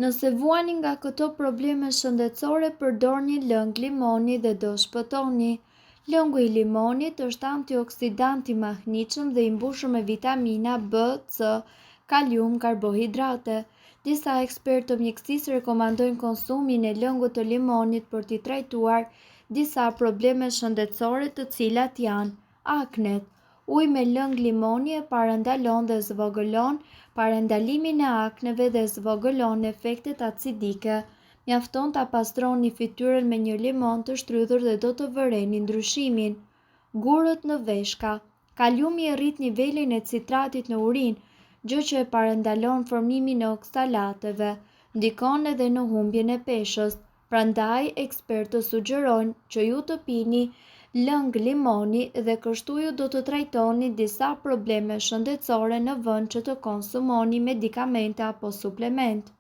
Nëse vuani nga këto probleme shëndetësore, përdorni lëng limoni dhe do shpëtoni. Lëngu i limonit është antioksidant i mahnitshëm dhe i mbushur me vitamina B, C, kalium, karbohidrate. Disa ekspertë të mjekësisë rekomandojnë konsumin e lëngut të limonit për t'i trajtuar disa probleme shëndetësore, të cilat janë aknet. Uji me lëng limoni e parandalon dhe zvogëlon parandalimin e akneve dhe zvogëlon efektet acidike. Mjafton ta pastroni fytyrën me një limon të shtrydhur dhe do të vëreni ndryshimin. Gurët në veshka. Kaliumi e rrit nivelin e citratit në urinë, gjë që e parandalon formimin e oksalateve. Ndikon edhe në humbjen e peshës. Prandaj, ekspertët sugjerojnë që ju të pini lëng limoni dhe kështu ju do të trajtoni disa probleme shëndetësore në vend që të konsumoni medikamente apo suplement.